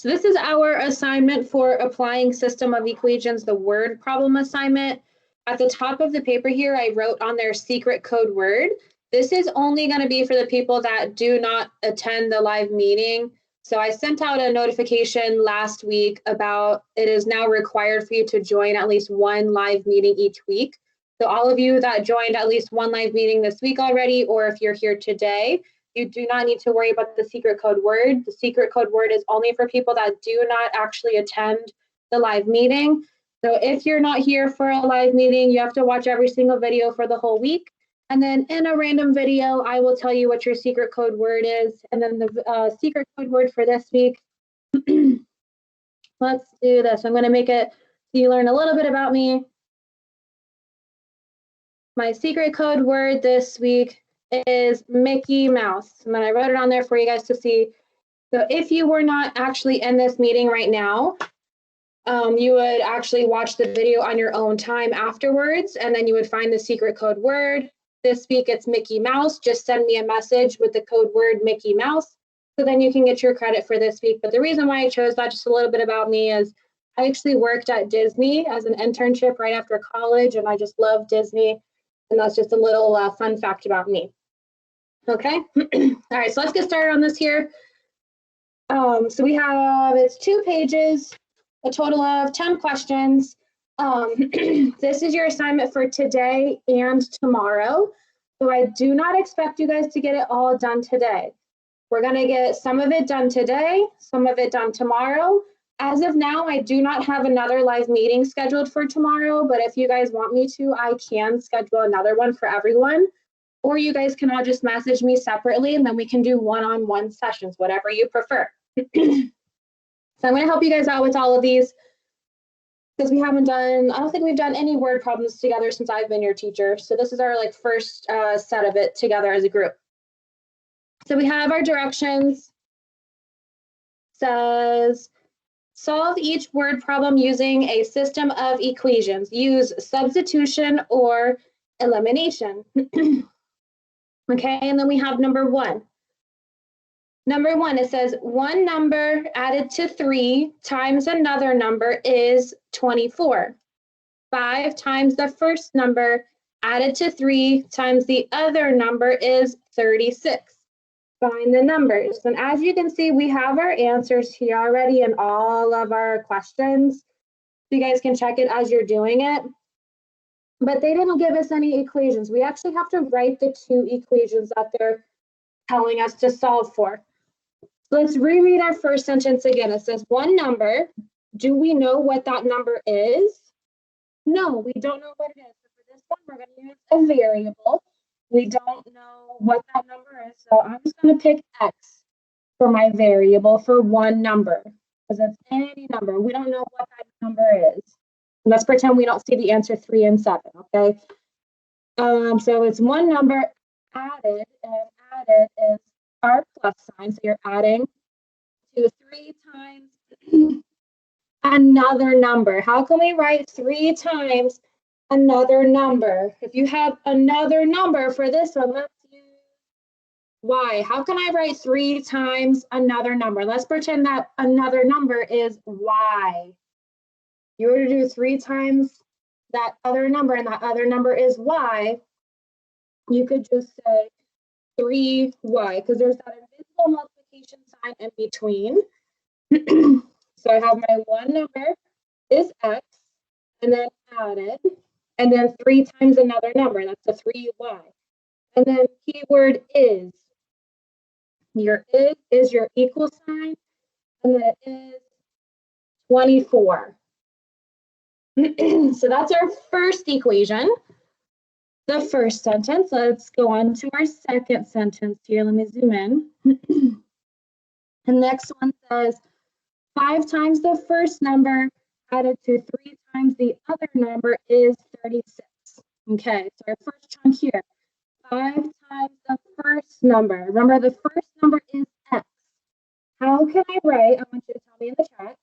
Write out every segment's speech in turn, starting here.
So this is our assignment for applying system of equations, the word problem assignment. At the top of the paper here, I wrote on their secret code word. This is only going to be for the people that do not attend the live meeting. So I sent out a notification last week about it is now required for you to join at least one live meeting each week. So all of you that joined at least one live meeting this week already, or if you're here today, you do not need to worry about the secret code word. The secret code word is only for people that do not actually attend the live meeting. So if you're not here for a live meeting, you have to watch every single video for the whole week. And then in a random video, I will tell you what your secret code word is. And then the secret code word for this week, let's do this. I'm going to make it so you learn a little bit about me. My secret code word this week is Mickey Mouse. And then I wrote it on there for you guys to see. So if you were not actually in this meeting right now, you would actually watch the video on your own time afterwards, and then you would find the secret code word. This week it's Mickey Mouse. Just send me a message with the code word Mickey Mouse, so then you can get your credit for this week. But the reason why I chose that, just a little bit about me, is I actually worked at Disney as an internship right after college, and I just love Disney. And that's just a little fun fact about me. Okay, all right, so let's get started on this here. So we have, it's 2 pages, a total of 10 questions. This is your assignment for today and tomorrow. So I do not expect you guys to get it all done today. We're gonna get some of it done today, some of it done tomorrow. As of now, I do not have another live meeting scheduled for tomorrow, but if you guys want me to, I can schedule another one for everyone. Or you guys can all just message me separately, and then we can do one-on-one sessions, whatever you prefer. So I'm going to help you guys out with all of these because we haven't done, I don't think we've done any word problems together since I've been your teacher. So this is our first set of it together as a group. So we have our directions. Says, solve each word problem using a system of equations. Use substitution or elimination. Okay, and then we have number 1. Number 1, it says 1 number added to 3 times another number is 24. 5 times the first number added to 3 times the other number is 36. Find the numbers. And as you can see, we have our answers here already in all of our questions. You guys can check it as you're doing it. But they didn't give us any equations. We actually have to write the 2 equations that they're telling us to solve for. Let's reread our first sentence again. It says 1 number. Do we know what that number is? No, we don't know what it is. So for this one, we're going to use a variable. We don't know what that number is. So I'm just going to pick X for my variable for 1 number, because it's any number. We don't know what that number is. And let's pretend we don't see the answer 3 and 7, okay? So it's 1 number added, and added is our plus sign, so you're adding to 3 times another number. How can we write 3 times another number? If you have another number for this one, let's use y. How can I write 3 times another number? Let's pretend that another number is y. You were to do 3 times that other number, and that other number is y, you could just say 3y, because there's that invisible multiplication sign in between. So I have my 1 number is x, and then added, and then 3 times another number, that's a 3y. And then keyword is. Your is your equal sign, and then it is 24. So that's our first equation. The first sentence. Let's go on to our second sentence here. Let me zoom in. The next one says 5 times the first number added to 3 times the other number is 36. Okay, so our first chunk here. 5 times the first number. Remember, the first number is x. How can I write? I want you to tell me in the chat.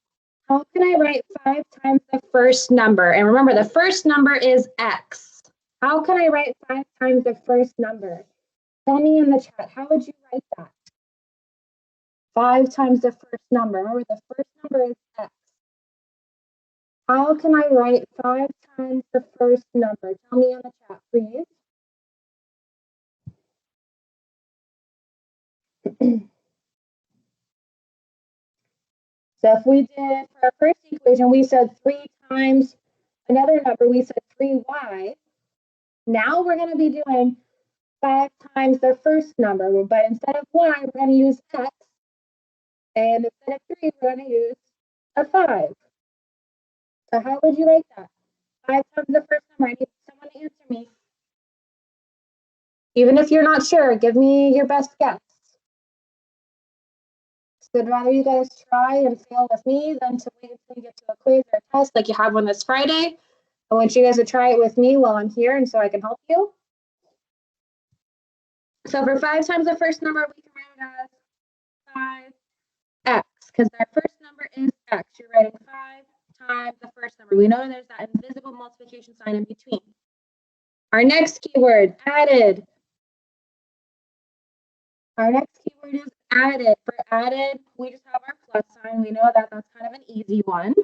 How can I write 5 times the first number? And remember, the first number is x. How can I write 5 times the first number? Tell me in the chat, how would you write that? 5 times the first number. Remember, the first number is x. How can I write 5 times the first number? Tell me in the chat, please. So if we did, for our first equation, we said 3 times another number, we said 3y. Now we're going to be doing 5 times the first number, but instead of y, we're going to use x. And instead of 3, we're going to use a 5. So how would you write that? 5 times the first number. I need someone to answer me. Even if you're not sure, give me your best guess. So I'd rather you guys try and fail with me than to wait until you get to a quiz or a test like you have one this Friday. I want you guys to try it with me while I'm here and so I can help you. So for 5 times the first number, we can write it as 5x, because our first number is x. You're writing 5 times the first number. We know there's that invisible multiplication sign in between. Our next keyword, added. Our next keyword is added. For added, we just have our plus sign. We know that that's kind of an easy one.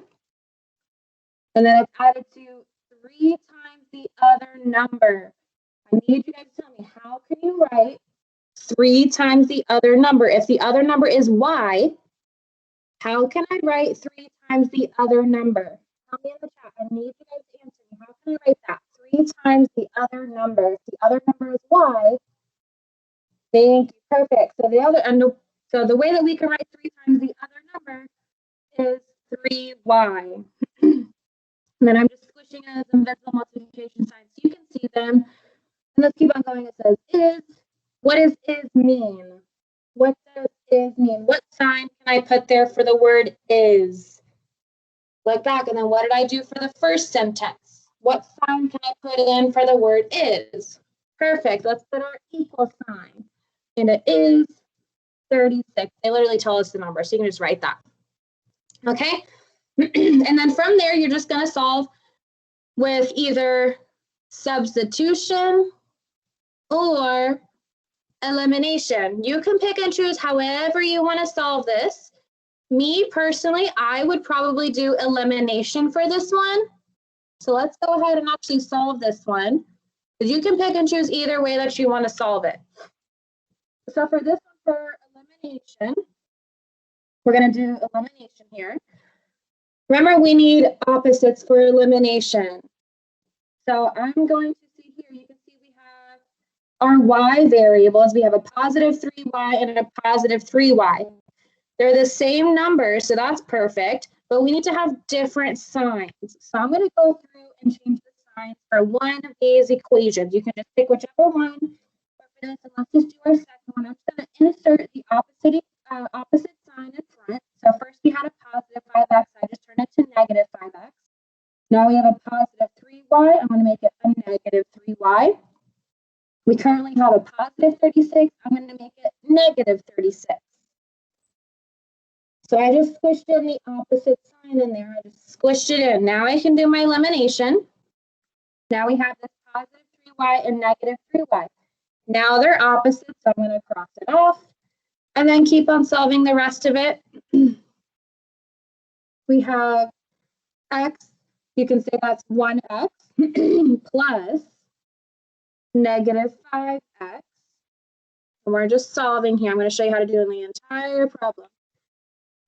And then it's added to 3 times the other number. I need you guys to tell me, how can you write 3 times the other number? If the other number is y, how can I write 3 times the other number? Tell me in the chat. I need you guys to answer me. How can I write that? 3 times the other number. If the other number is y, thank you. Perfect. So the way that we can write 3 times the other number is 3y. And then I'm just squishing those invisible multiplication signs so you can see them. And let's keep on going. It says is. What does is mean? What does is mean? What sign can I put there for the word is? Look back, and then what did I do for the first sentence? What sign can I put in for the word is? Perfect. Let's put our equal sign. And it is 36. They literally tell us the number, so you can just write that. Okay? And then from there, you're just going to solve with either substitution or elimination. You can pick and choose however you want to solve this. Me personally, I would probably do elimination for this one. So let's go ahead and actually solve this one. You can pick and choose either way that you want to solve it. So for this one, for elimination, we're going to do elimination here. Remember, we need opposites for elimination. So I'm going to see here, you can see we have our y variables. We have a positive 3y and a positive 3y. They're the same number, so that's perfect, but we need to have different signs. So I'm going to go through and change the signs for one of these equations. You can just pick whichever one. But for this, and let's just do our second one. I'm just going to insert the opposite sign in front. So first we had a positive 5x. I just turned it to negative 5x. Now we have a positive 3y. I'm going to make it a negative 3y. We currently have a positive 36. I'm going to make it negative 36. So I just squished in the opposite sign in there. I just squished it in. Now I can do my elimination. Now we have this positive 3y and negative 3y. Now they're opposites, so I'm going to cross it off and then keep on solving the rest of it. We have x, you can say that's 1x plus negative 5x. And we're just solving here. I'm going to show you how to do it in the entire problem.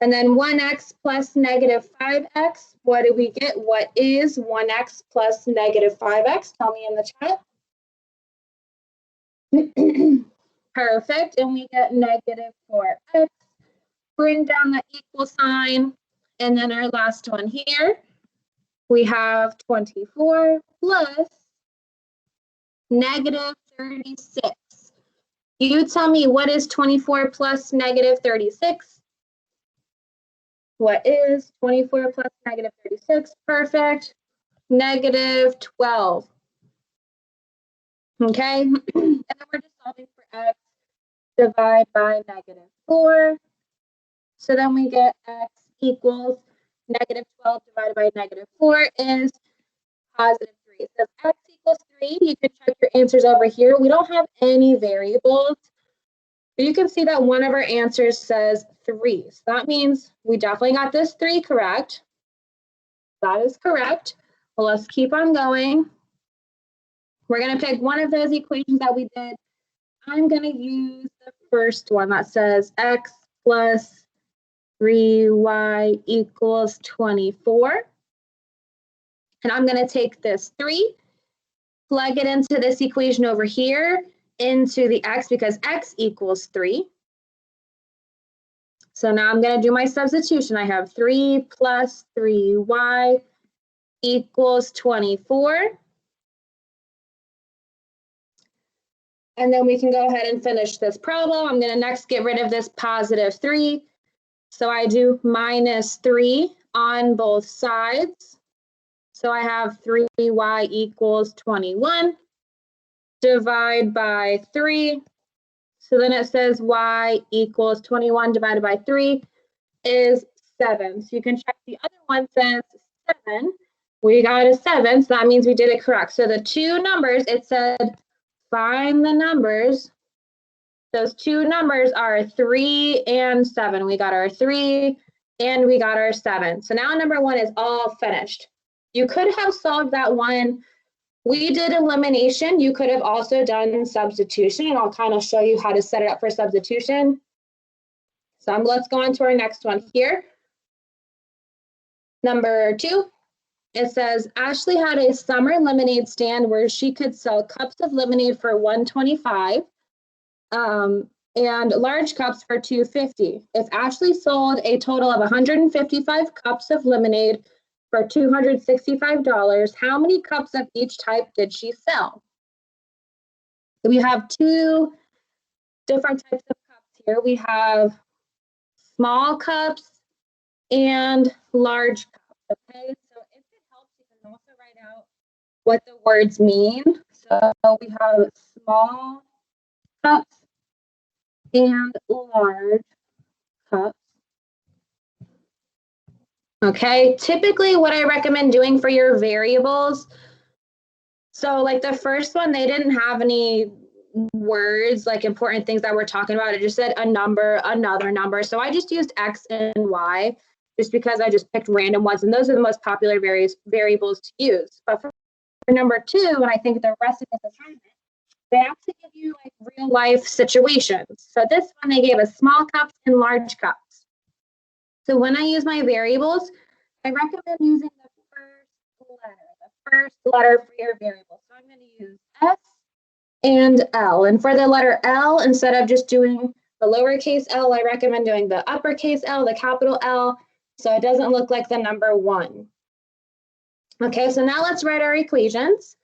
And then 1x plus negative 5x. What do we get? What is 1x plus negative 5x? Tell me in the chat. Perfect. And we get negative 4x. Bring down the equal sign. And then our last one here, we have 24 plus negative 36. You tell me, what is 24 plus negative 36? What is 24 plus negative 36? Perfect. Negative 12. Okay, and then we're just solving for x. Divide by negative 4. So then we get x equals negative 12 divided by negative 4 is positive 3. So if x equals 3, you can check your answers over here. We don't have any variables. You can see that one of our answers says 3. So that means we definitely got this 3 correct. That is correct. Well, let's keep on going. We're going to pick one of those equations that we did. I'm going to use the first one that says x plus 3y equals 24. And I'm going to take this 3, plug it into this equation over here, into the x because x equals 3. So now I'm going to do my substitution. I have 3 plus 3y equals 24. And then we can go ahead and finish this problem. I'm going to next get rid of this positive 3. So I do minus 3 on both sides. So I have 3y equals 21. Divide by 3. So then it says y equals 21 divided by 3 is 7. So you can check the other one says 7. We got a 7, so that means we did it correct. So the two numbers, it said find the numbers. Those two numbers are 3 and 7. We got our 3 and we got our 7. So now number 1 is all finished. You could have solved that one. We did elimination. You could have also done substitution, and I'll kind of show you how to set it up for substitution. So let's go on to our next one here. Number 2, it says, Ashley had a summer lemonade stand where she could sell cups of lemonade for $1.25 and large cups for $2.50. If Ashley sold a total of 155 cups of lemonade for $265, how many cups of each type did she sell? So we have two different types of cups here. We have small cups and large cups, okay? So if it helps, you can also write out what the words mean. So we have small cups and large cups. Okay, typically what I recommend doing for your variables, so like the first one, they didn't have any words, like important things that we're talking about. It just said a number, another number. So I just used X and Y just because I just picked random ones. And those are the most popular variables to use. But for number 2, and I think the rest of this assignment, they actually give you like real life situations. So this one, they gave us small cups and large cups. So when I use my variables, I recommend using the first letter for your variable. So I'm going to use S and L. And for the letter L, instead of just doing the lowercase l, I recommend doing the uppercase L, the capital L, so it doesn't look like the number 1. Okay, so now let's write our equations.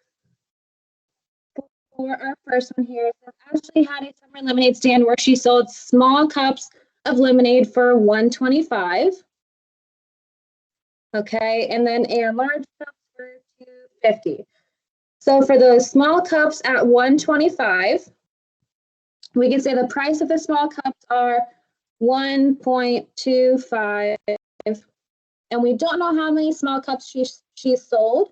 For our first one here, it says Ashley had a summer lemonade stand where she sold small cups of lemonade for $1.25. Okay, and then a large cup for $2.50. So for those small cups at $1.25, we can say the price of the small cups are $1.25, and we don't know how many small cups she sold.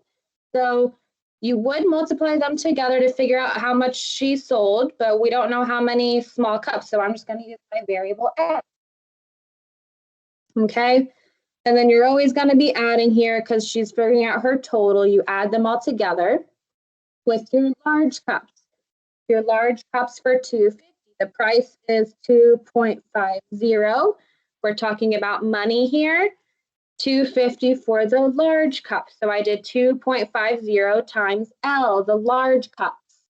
So you would multiply them together to figure out how much she sold, but we don't know how many small cups. So I'm just going to use my variable X. Okay, and then you're always going to be adding here because she's figuring out her total. You add them all together with your large cups. Your large cups for $2.50. The price is $2.50. We're talking about money here. $2.50 for the large cup. So I did 2.50 times L, the large cups.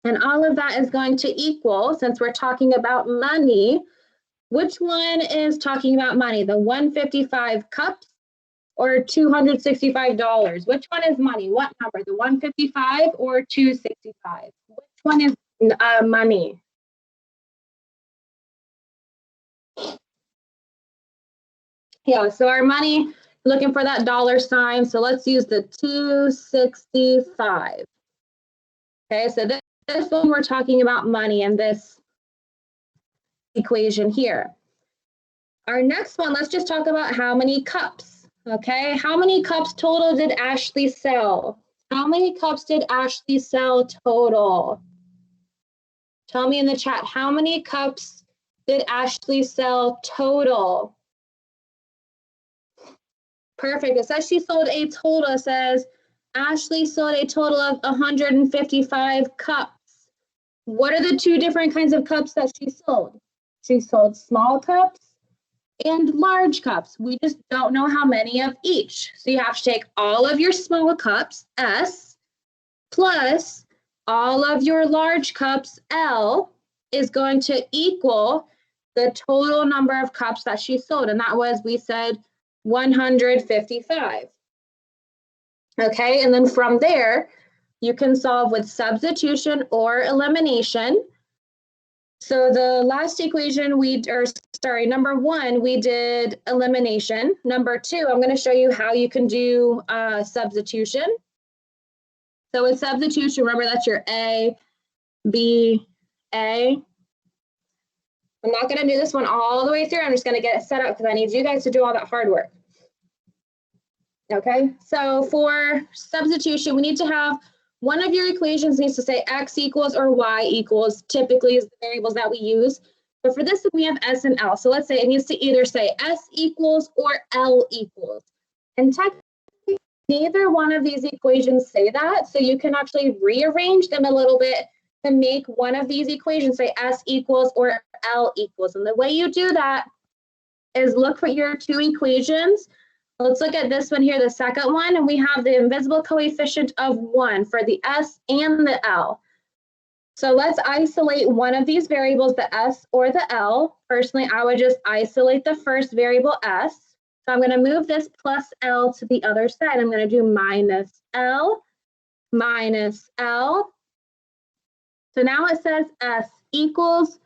And all of that is going to equal, since we're talking about money, which one is talking about money? The 155 cups or $265? Which one is money? What number? The 155 or 265? Which one is money? Yeah, so our money, looking for that dollar sign. So let's use the 265. Okay, so this one we're talking about money in this equation here. Our next one, let's just talk about how many cups. Okay, how many cups total did Ashley sell? How many cups did Ashley sell total? Tell me in the chat, how many cups did Ashley sell total? Perfect. It says she sold a total. It says Ashley sold a total of 155 cups. What are the two different kinds of cups that she sold? She sold small cups and large cups. We just don't know how many of each. So you have to take all of your small cups, S, plus all of your large cups, L, is going to equal the total number of cups that she sold. And that was, we said, 155. Okay, and then from there, you can solve with substitution or elimination. So the last equation number one, we did elimination. Number two, I'm going to show you how you can do substitution. So with substitution, remember that's your A, B, A. I'm not going to do this one all the way through. I'm just going to get it set up because I need you guys to do all that hard work. Okay, so for substitution, we need to have one of your equations needs to say x equals or y equals, typically is the variables that we use. But for this one, we have s and l. So let's say it needs to either say s equals or l equals. And technically, neither one of these equations say that. So you can actually rearrange them a little bit to make one of these equations say s equals or l equals. And the way you do that is look for your two equations. Let's look at this one here, the second one, and we have the invisible coefficient of 1 for the S and the L. So let's isolate one of these variables, the S or the L. Personally, I would just isolate the first variable S. So I'm going to move this plus L to the other side. I'm going to do minus L. So now it says S equals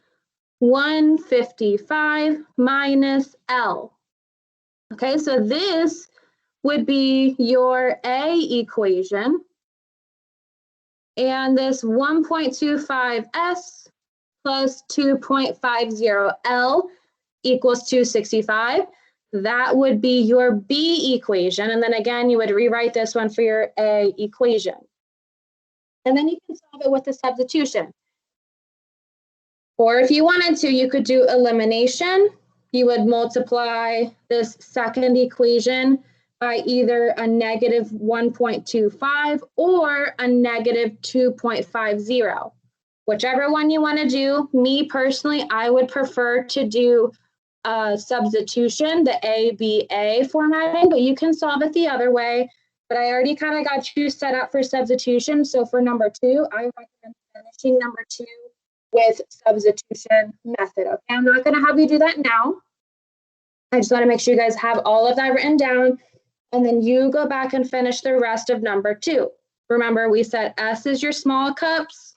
155 minus L. Okay, so this would be your A equation. And this 1.25S plus 2.50L equals 265. That would be your B equation. And then again, you would rewrite this one for your A equation. And then you can solve it with the substitution. Or if you wanted to, you could do elimination. You would multiply this second equation by either a negative 1.25 or a negative 2.50. Whichever one you want to do. Me personally, I would prefer to do substitution, the ABA formatting, but you can solve it the other way. But I already kind of got you set up for substitution. So for number 2, I recommend finishing number 2 with substitution method. Okay, I'm not going to have you do that now. I just want to make sure you guys have all of that written down, and then you go back and finish the rest of number 2. Remember, we said S is your small cups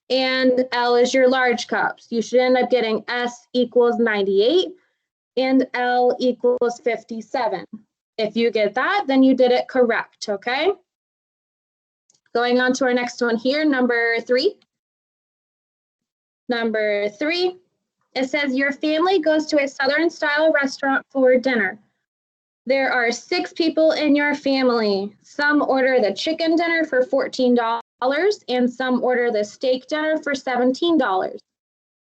and L is your large cups. You should end up getting S equals 98 and L equals 57. If you get that, then you did it correct, okay? Going on to our next one here, number 3. Number 3, it says your family goes to a Southern style restaurant for dinner. There are 6 people in your family. Some order the chicken dinner for $14 and some order the steak dinner for $17.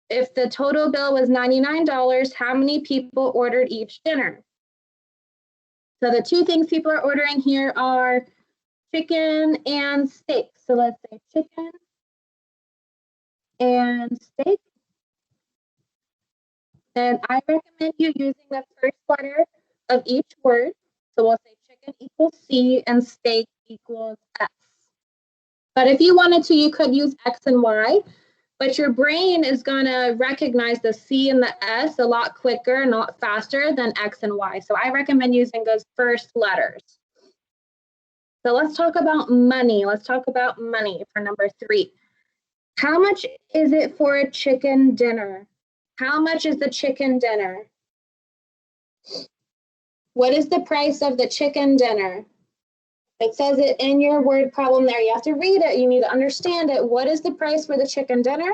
If the total bill was $99, how many people ordered each dinner? So the 2 things people are ordering here are chicken and steak. So let's say chicken and steak. And I recommend you using the first letter of each word. So we'll say chicken equals C and steak equals S. But if you wanted to, you could use X and Y, but your brain is going to recognize the C and the S a lot quicker and a lot faster than X and Y. So I recommend using those first letters. So let's talk about money. Let's talk about money for number 3. How much is it for a chicken dinner? How much is the chicken dinner? What is the price of the chicken dinner? It says it in your word problem there. You have to read it. You need to understand it. What is the price for the chicken dinner?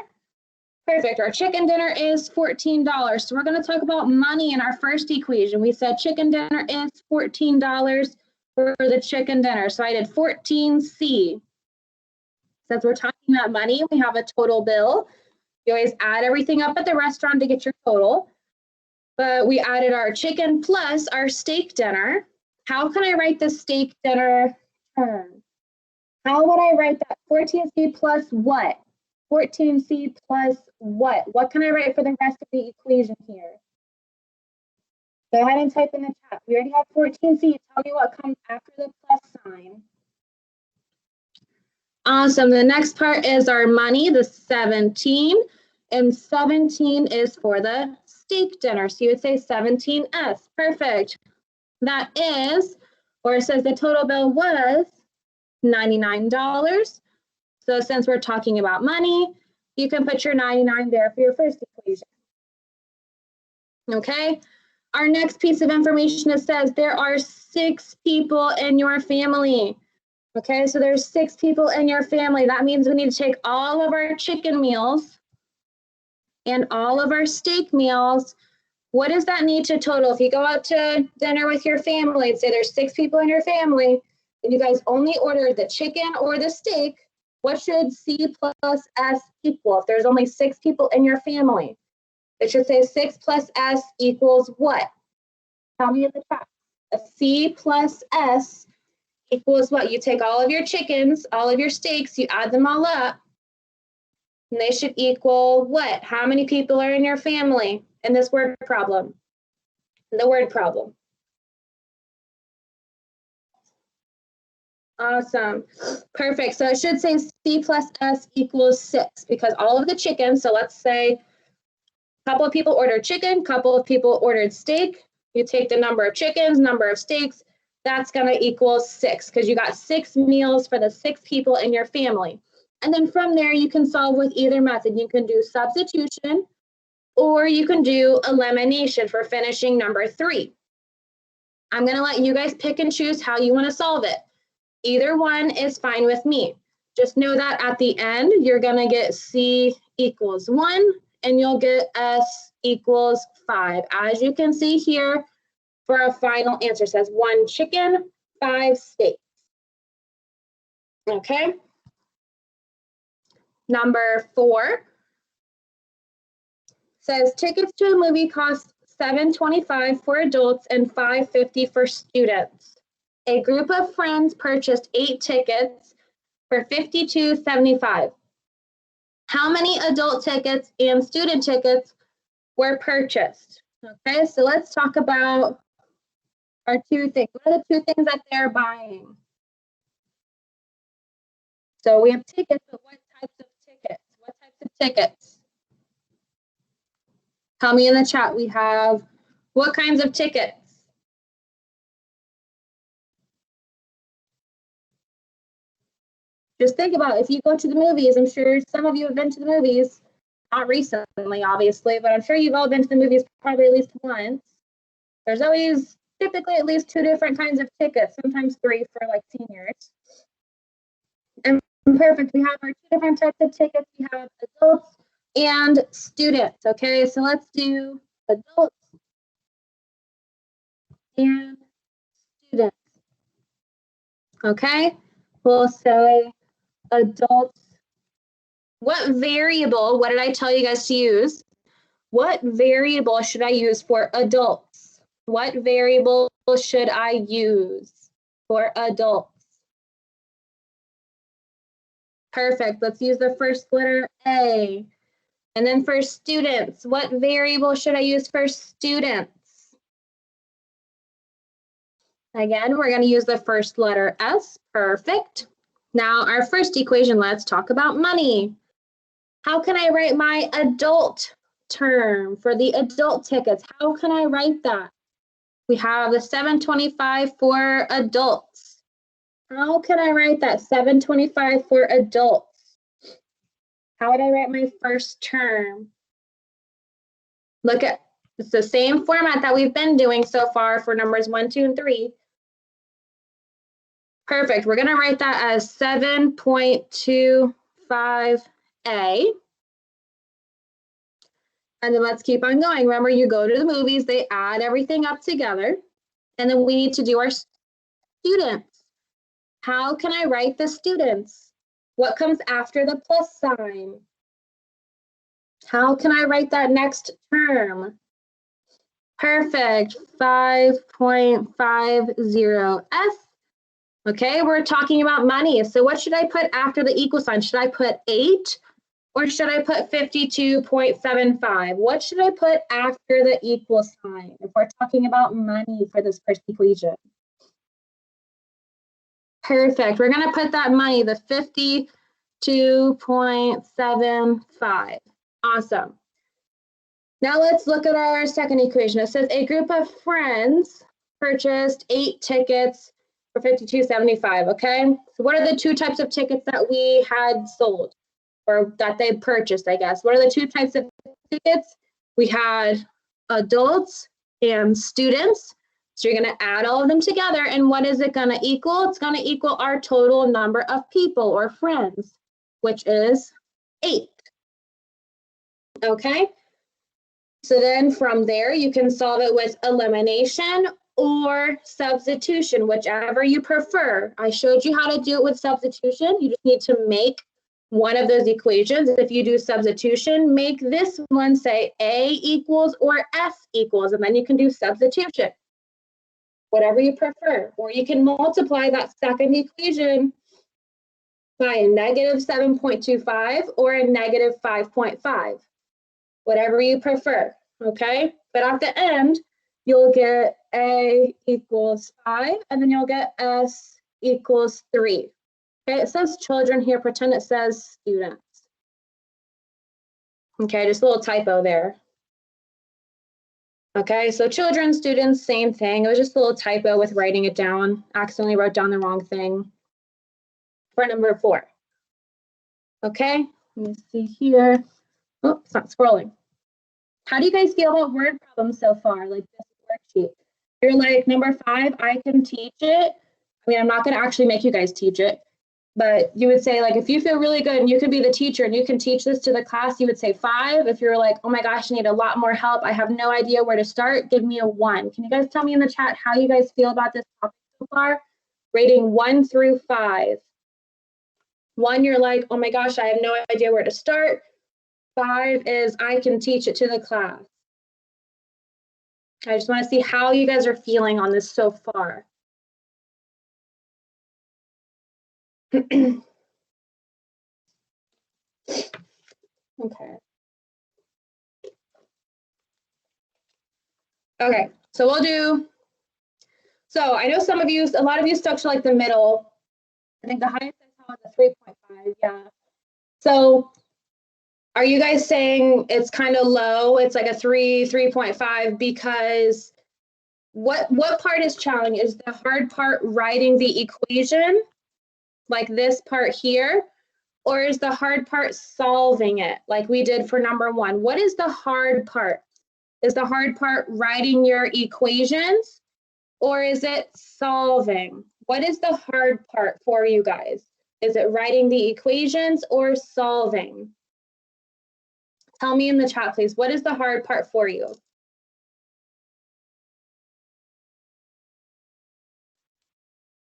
Perfect. Our chicken dinner is $14. So we're going to talk about money in our first equation. We said chicken dinner is $14 for the chicken dinner. So I did 14C. Since we're talking about money, we have a total bill. You always add everything up at the restaurant to get your total. But we added our chicken plus our steak dinner. How can I write the steak dinner term? How would I write that? 14C plus what? 14C plus what? What can I write for the rest of the equation here? Go ahead and type in the chat. We already have 14C. Tell me what comes after the plus sign. Awesome. The next part is our money, the 17. And 17 is for the steak dinner. So you would say 17S. Perfect. That is, or it says the total bill was $99. So since we're talking about money, you can put your 99 there for your first equation. Okay. Our next piece of information, it says there are 6 people in your family. Okay, so there's 6 people in your family. That means we need to take all of our chicken meals and all of our steak meals. What does that need to total? If you go out to dinner with your family and say there's 6 people in your family, and you guys only ordered the chicken or the steak, what should C plus S equal? If there's only 6 people in your family, it should say 6 plus S equals what? Tell me in the chat. A C plus S equals what? You take all of your chickens, all of your steaks, you add them all up, and they should equal what? How many people are in your family in this word problem? The word problem. Awesome. Perfect. So it should say C plus S equals 6 because all of the chickens, so let's say a couple of people ordered chicken, couple of people ordered steak. You take the number of chickens, number of steaks, that's going to equal 6 because you got 6 meals for the 6 people in your family. And then from there, you can solve with either method. You can do substitution or you can do elimination for finishing number 3. I'm going to let you guys pick and choose how you want to solve it. Either one is fine with me. Just know that at the end, you're going to get C equals 1 and you'll get S equals 5. As you can see here, for a final answer, it says 1 chicken, 5 steaks. Okay. Number 4 says tickets to a movie cost $7.25 for adults and $5.50 for students. A group of friends purchased 8 tickets for $52.75. How many adult tickets and student tickets were purchased? Okay, so let's talk about our 2 things. What are the 2 things that they're buying? So we have tickets, but what types of tickets? What types of tickets? Tell me in the chat. We have what kinds of tickets? Just think about it. If you go to the movies, I'm sure some of you have been to the movies, not recently, obviously, but I'm sure you've all been to the movies probably at least once. There's always typically at least 2 different kinds of tickets, sometimes 3 for like seniors. And perfect, we have our 2 different types of tickets. We have adults and students. Okay, so let's do adults and students. Okay, we'll say adults. What variable, what did I tell you guys to use? What variable should I use for adults? What variable should I use for adults? Perfect. Let's use the first letter A. And then for students, what variable should I use for students? Again, we're going to use the first letter S. Perfect. Now, our first equation, let's talk about money. How can I write my adult term for the adult tickets? How can I write that? We have the $7.25 for adults. How can I write that? $7.25 for adults. How would I write my first term? Look at, it's the same format that we've been doing so far for numbers 1, 2, and 3. Perfect. We're going to write that as 7.25A. And then let's keep on going. Remember, you go to the movies, they add everything up together. And then we need to do our students. How can I write the students? What comes after the plus sign? How can I write that next term? Perfect, 5.50S. Okay, we're talking about money. So what should I put after the equal sign? Should I put 8 or should I put 52.75? What should I put after the equal sign if we're talking about money for this first equation? Perfect, we're gonna put that money, the 52.75. Awesome. Now let's look at our second equation. It says a group of friends purchased 8 tickets for $52.75, okay? So what are the 2 types of tickets that we had sold or that they purchased, I guess? What are the 2 types of tickets? We had adults and students. So you're gonna add all of them together and what is it gonna equal? It's gonna equal our total number of people or friends, which is 8, okay? So then from there, you can solve it with elimination or substitution, whichever you prefer. I showed you how to do it with substitution. You just need to make one of those equations. If you do substitution, make this one say A equals or S equals, and then you can do substitution, whatever you prefer. Or you can multiply that second equation by a negative 7.25 or a negative 5.5. Whatever you prefer, okay? But at the end, you'll get A equals 5, and then you'll get S equals 3. Okay, it says children here, pretend it says students. Okay, just a little typo there. Okay, so children, students, same thing. It was just a little typo with writing it down. Accidentally wrote down the wrong thing for number 4. Okay, let me see here. Oh, it's not scrolling. How do you guys feel about word problems so far, like this worksheet? You're like, number 5, I can teach it. I mean, I'm not going to actually make you guys teach it, but you would say, like, if you feel really good and you could be the teacher and you can teach this to the class, you would say 5. If you're like, oh my gosh, I need a lot more help, I have no idea where to start, give me a 1. Can you guys tell me in the chat how you guys feel about this topic so far? Rating 1 through 5. 1, you're like, oh my gosh, I have no idea where to start. 5 is I can teach it to the class. I just want to see how you guys are feeling on this so far. Okay. Okay, so we'll do, so I know some of you, a lot of you stuck to like the middle. I think the highest I saw was a 3.5, yeah. So are you guys saying it's kind of low? It's like a 3.5 because what part is challenging? Is the hard part writing the equation, like this part here? Or is the hard part solving it, like we did for number 1? What is the hard part? Is the hard part writing your equations? Or is it solving? What is the hard part for you guys? Is it writing the equations or solving? Tell me in the chat, please. What is the hard part for you?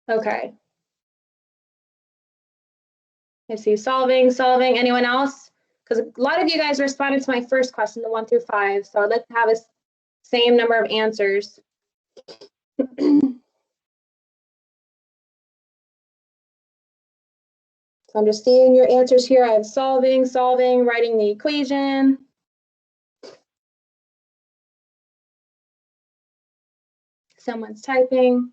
Okay. I see solving. Anyone else? Because a lot of you guys responded to my first question, the 1 through 5. So I'd like to have a same number of answers. So I'm just seeing your answers here. I have solving, writing the equation. Someone's typing.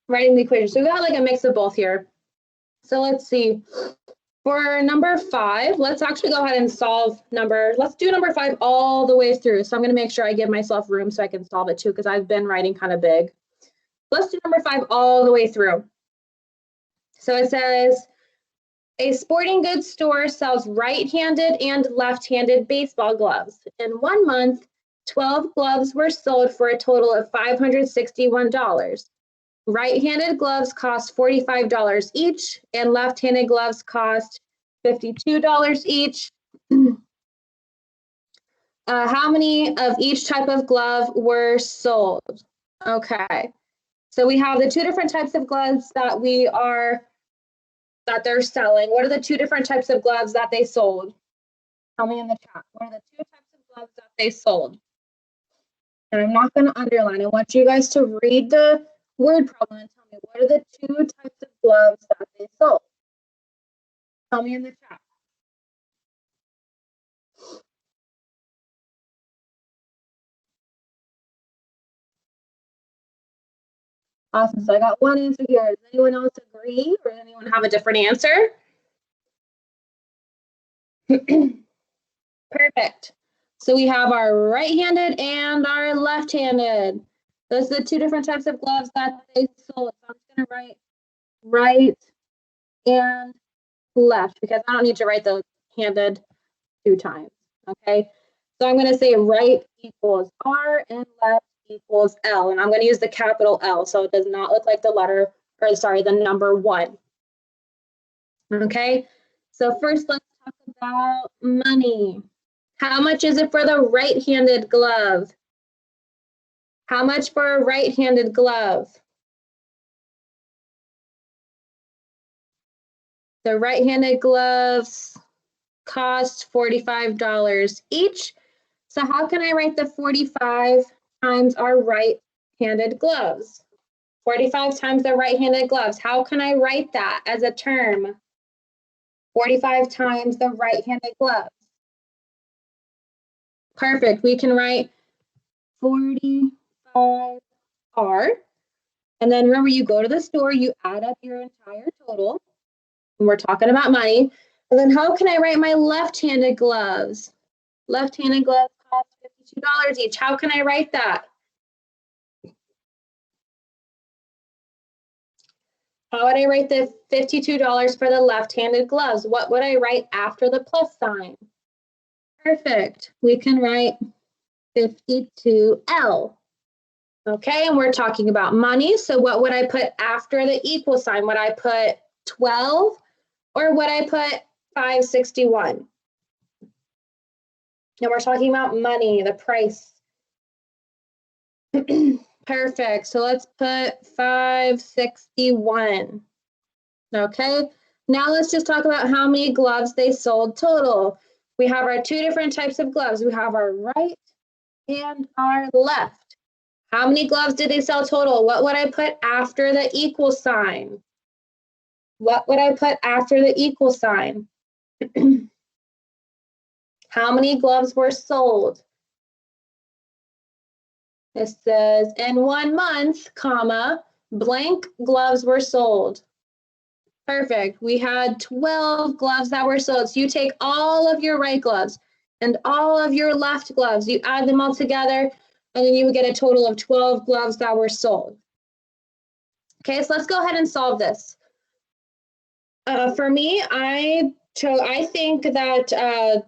Writing the equation. So we got like a mix of both here. So let's see. For number 5, let's actually go ahead and solve let's do number 5 all the way through. So I'm going to make sure I give myself room so I can solve it too, because I've been writing kind of big. Let's do number 5 all the way through. So it says, a sporting goods store sells right-handed and left-handed baseball gloves. In 1 month, 12 gloves were sold for a total of $561. Right-handed gloves cost $45 each, and left-handed gloves cost $52 each. How many of each type of glove were sold? Okay. So we have the two different types of gloves that they're selling. What are the two different types of gloves that they sold? Tell me in the chat. What are the two types of gloves that they sold? And I'm not going to underline. I want you guys to read the word problem and tell me what are the two types of gloves that they sold. Tell me in the chat. Awesome. So I got one answer here. Does anyone else agree or does anyone have a different answer? Perfect. So we have our right-handed and our left-handed. Those are the two different types of gloves that they sold. So I'm just going to write right and left because I don't need to write those handed 2 times. Okay. So I'm going to say right equals R and left equals L. And I'm going to use the capital L so it does not look like the letter, or sorry, the number 1. Okay. So first let's talk about money. How much is it for the right-handed glove? How much for a right-handed glove? The right-handed gloves cost $45 each. So how can I write the 45 times our right-handed gloves? 45 times the right-handed gloves. How can I write that as a term? 45 times the right-handed gloves. Perfect. We can write 45R. And then remember, you go to the store, you add up your entire total. And we're talking about money. And then how can I write my left-handed gloves? Left-handed gloves cost $52 each. How can I write that? How would I write the $52 for the left-handed gloves? What would I write after the plus sign? Perfect. We can write 52L. Okay, and we're talking about money. So what would I put after the equal sign? Would I put 12 or would I put 561? And we're talking about money, the price. Perfect. So let's put 561. Okay. Now let's just talk about how many gloves they sold total. We have our two different types of gloves. We have our right and our left. How many gloves did they sell total? What would I put after the equal sign? What would I put after the equal sign? How many gloves were sold? It says in 1 month, comma, blank gloves were sold. Perfect. We had 12 gloves that were sold. So you take all of your right gloves and all of your left gloves, you add them all together, and then you would get a total of 12 gloves that were sold. Okay, so let's go ahead and solve this. For me, I think that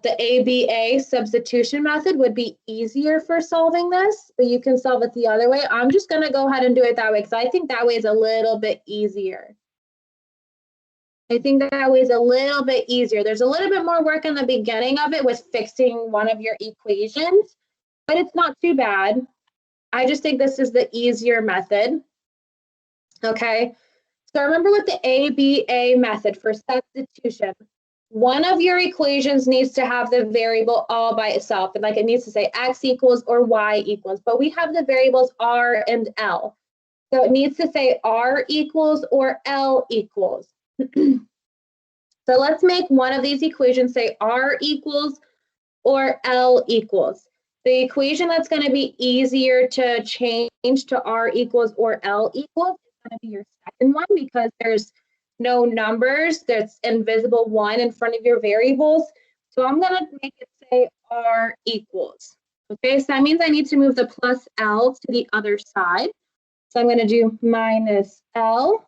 the ABA substitution method would be easier for solving this, but you can solve it the other way. I'm just going to go ahead and do it that way because I think that way is a little bit easier. I think that way is a little bit easier. There's a little bit more work in the beginning of it with fixing one of your equations, but it's not too bad. I just think this is the easier method. Okay, so remember with the ABA method for substitution, one of your equations needs to have the variable all by itself. And like it needs to say x equals or y equals, but we have the variables r and l. So it needs to say r equals or l equals. So let's make one of these equations say r equals or l equals. The equation that's going to be easier to change to r equals or l equals is going to be your second one because there's no numbers. There's invisible 1 in front of your variables. So I'm going to make it say r equals. Okay, so that means I need to move the plus l to the other side. So I'm going to do minus L,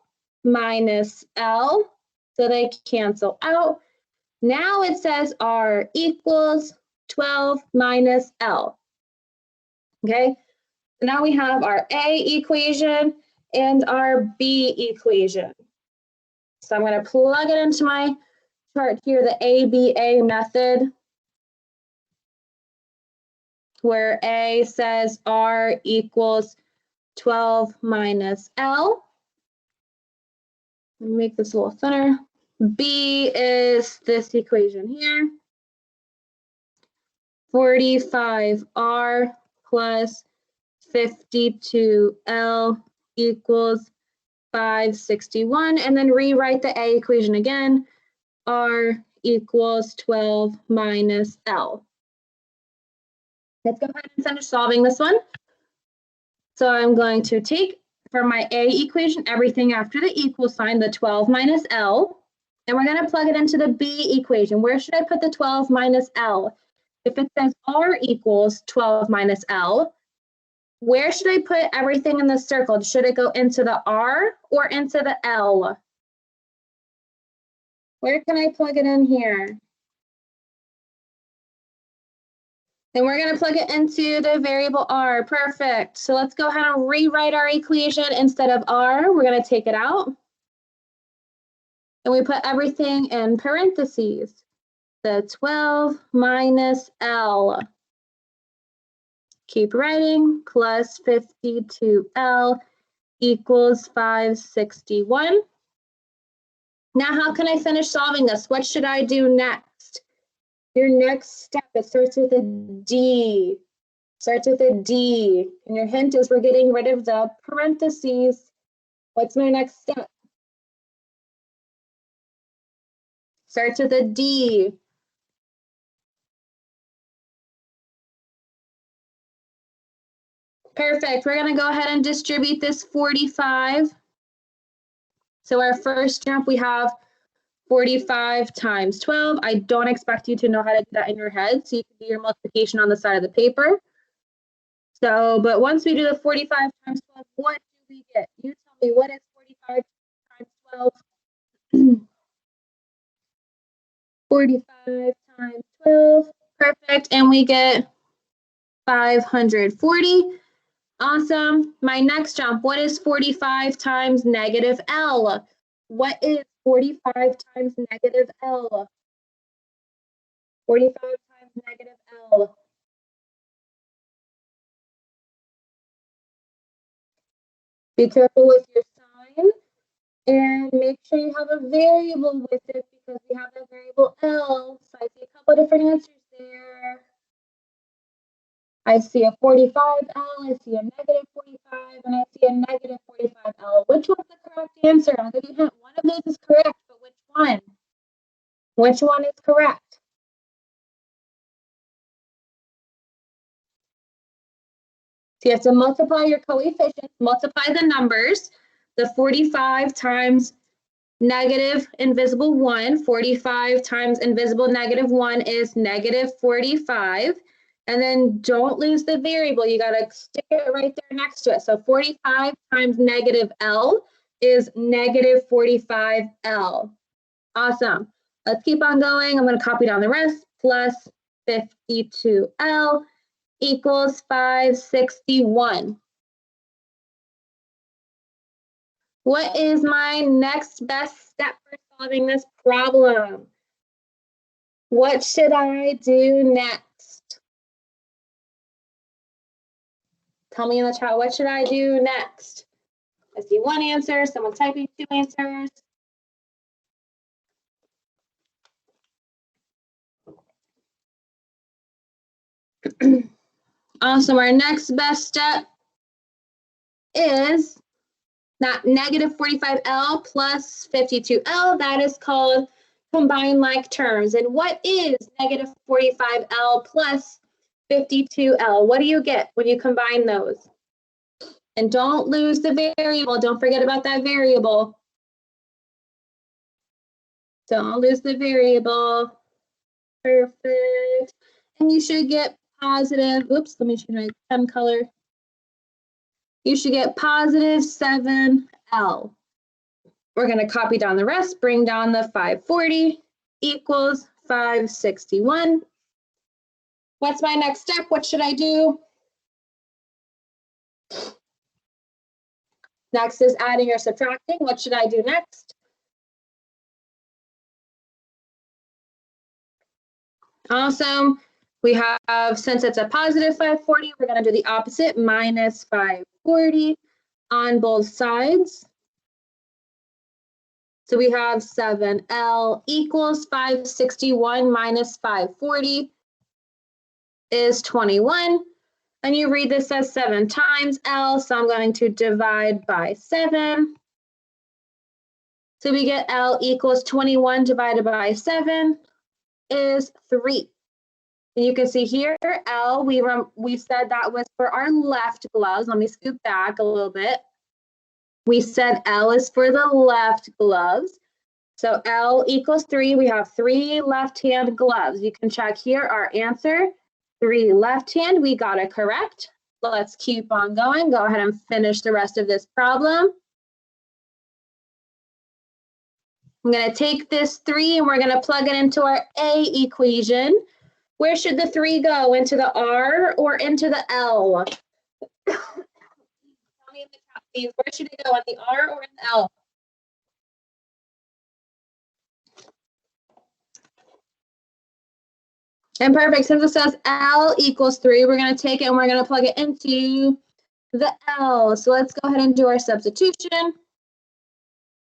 so they cancel out. Now it says R equals 12 minus L. Okay, so now we have our A equation and our B equation. So I'm going to plug it into my chart here, the ABA method, where A says R equals 12 minus L. Let me make this a little thinner. B is this equation here. 45R plus 52L equals 561. And then rewrite the A equation again. R equals 12 minus L. Let's go ahead and finish solving this one. So I'm going to take, for my A equation, everything after the equal sign, the 12 minus L, and we're going to plug it into the B equation. Where should I put the 12 minus L? If it says R equals 12 minus L, where should I put everything in the circle? Should it go into the R or into the L? Where can I plug it in here? Then we're going to plug it into the variable R. Perfect. So let's go ahead and rewrite our equation. Instead of R, we're going to take it out. And we put everything in parentheses. The 12 minus L. Keep writing. Plus 52L equals 561. Now, how can I finish solving this? What should I do next? Your next step, it starts with a D. Starts with a D. And your hint is we're getting rid of the parentheses. What's my next step? Starts with a D. Perfect. We're going to go ahead and distribute this 45. So our first jump, we have 45 times 12. I don't expect you to know how to do that in your head, so you can do your multiplication on the side of the paper. So, but once we do the 45 times 12, what do we get? You tell me, what is 45 times 12? 45 times 12. Perfect. And we get 540. Awesome. My next jump, what is 45 times negative L? What is 45 times negative L? 45 times negative L. Be careful with your sign and make sure you have a variable with it because we have a variable L. So I see a couple different answers there. I see a 45L, I see a negative 45, and I see a negative 45L. Which one's the correct answer? I'll give you a hint. One of those is correct, but which one? Which one is correct? So you have to multiply your coefficients, multiply the numbers. The 45 times negative invisible 1, 45 times invisible negative 1 is negative 45. And then don't lose the variable. You got to stick it right there next to it. So 45 times negative L is negative 45L. Awesome. Let's keep on going. I'm going to copy down the rest. Plus 52L equals 561. What is my next best step for solving this problem? What should I do next? Tell me in the chat, what should I do next? I see one answer, someone typing 2 answers. Awesome, our next best step is that negative 45L plus 52L. That is called combine like terms. And what is negative 45L plus 52L? What do you get when you combine those? And don't lose the variable. Don't forget about that variable. Don't lose the variable. Perfect. And you should get positive. Oops, let me change my pen color. You should get positive 7L. We're going to copy down the rest, bring down the 540 equals 561. What's my next step? What should I do? Next is adding or subtracting. What should I do next? Awesome. We have, since it's a positive 540, we're going to do the opposite, minus 540. on both sides. So we have 7L equals 561 minus 540 is 21. And you read this as 7 times L, so I'm going to divide by 7. So we get L equals 21 divided by 7 is 3. And you can see here, L, we said that was for our left gloves. Let me scoot back a little bit. We said L is for the left gloves. So L equals 3. We have 3 left-hand gloves. You can check here our answer. 3 left-hand, we got it correct. Let's keep on going. Go ahead and finish the rest of this problem. I'm going to take this 3 and we're going to plug it into our A equation. Where should the 3 go? Into the R or into the L? Tell me in the chat, please. Where should it go, on the R or in the L? And perfect, since it says L equals 3, we're going to take it and we're going to plug it into the L. So let's go ahead and do our substitution.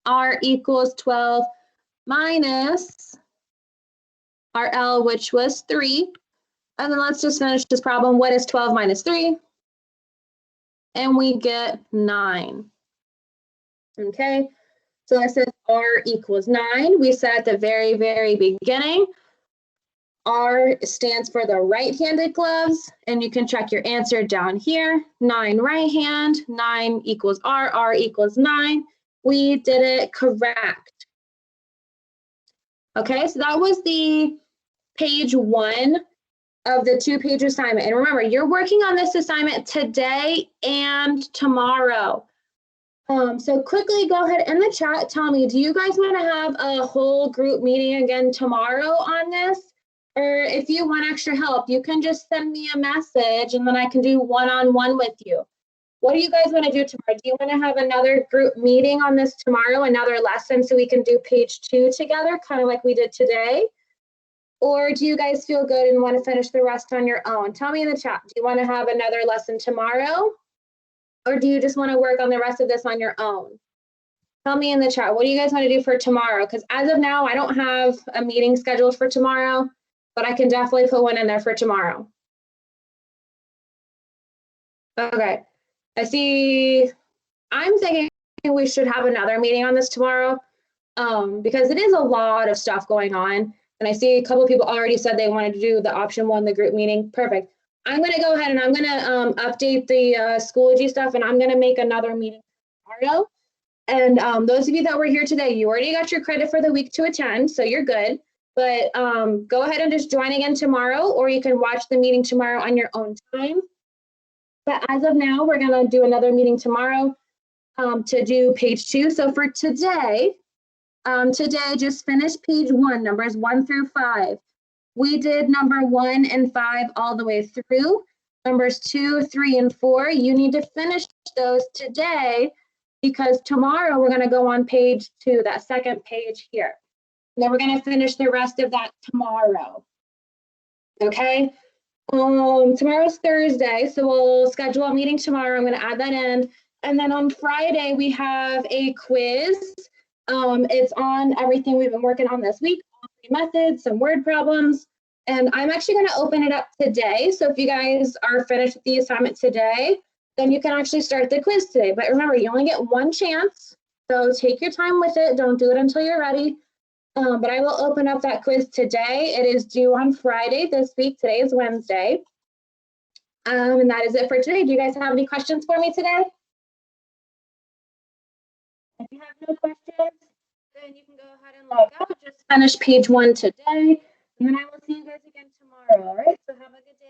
R equals 12 minus our L, which was 3. And then let's just finish this problem. What is 12 minus 3? And we get 9. Okay, so I said R equals 9. We said at the very, very beginning, R stands for the right-handed gloves, and you can check your answer down here. 9 right hand, 9 equals R equals 9. We did it correct. Okay, so that was the page 1 of the 2-page assignment. And remember, you're working on this assignment today and tomorrow. So quickly go ahead in the chat, tell me, do you guys want to have a whole group meeting again tomorrow on this? Or if you want extra help, you can just send me a message and then I can do one-on-one with you. What do you guys want to do tomorrow? Do you want to have another group meeting on this tomorrow, another lesson so we can do page 2 together, kind of like we did today? Or do you guys feel good and want to finish the rest on your own? Tell me in the chat, do you want to have another lesson tomorrow? Or do you just want to work on the rest of this on your own? Tell me in the chat, what do you guys want to do for tomorrow? Because as of now, I don't have a meeting scheduled for tomorrow, but I can definitely put one in there for tomorrow. Okay, I see, I'm thinking we should have another meeting on this tomorrow because it is a lot of stuff going on. And I see a couple of people already said they wanted to do the option 1, the group meeting. Perfect. I'm going to go ahead and I'm going to update the Schoology stuff, and I'm going to make another meeting tomorrow. And those of you that were here today, you already got your credit for the week to attend, so you're good. But go ahead and just join again tomorrow, or you can watch the meeting tomorrow on your own time. But as of now, we're going to do another meeting tomorrow to do page 2. So for today, today just finished page 1, numbers 1 through 5. We did number 1 and 5 all the way through. Numbers 2, 3, and 4, you need to finish those today because tomorrow we're going to go on page 2, that second page here. And then we're going to finish the rest of that tomorrow. Okay? Tomorrow's Thursday, so we'll schedule a meeting tomorrow. I'm going to add that in. And then on Friday, we have a quiz. It's on everything we've been working on this week, all 3 methods, some word problems. And I'm actually going to open it up today. So if you guys are finished with the assignment today, then you can actually start the quiz today. But remember, you only get 1 chance. So take your time with it. Don't do it until you're ready. But I will open up that quiz today. It is due on Friday this week. Today is Wednesday. And that is it for today. Do you guys have any questions for me today? If you have no questions, then you can go ahead and log out. Just finish page 1 today. And then I will see you guys again tomorrow. All right. So have a good day.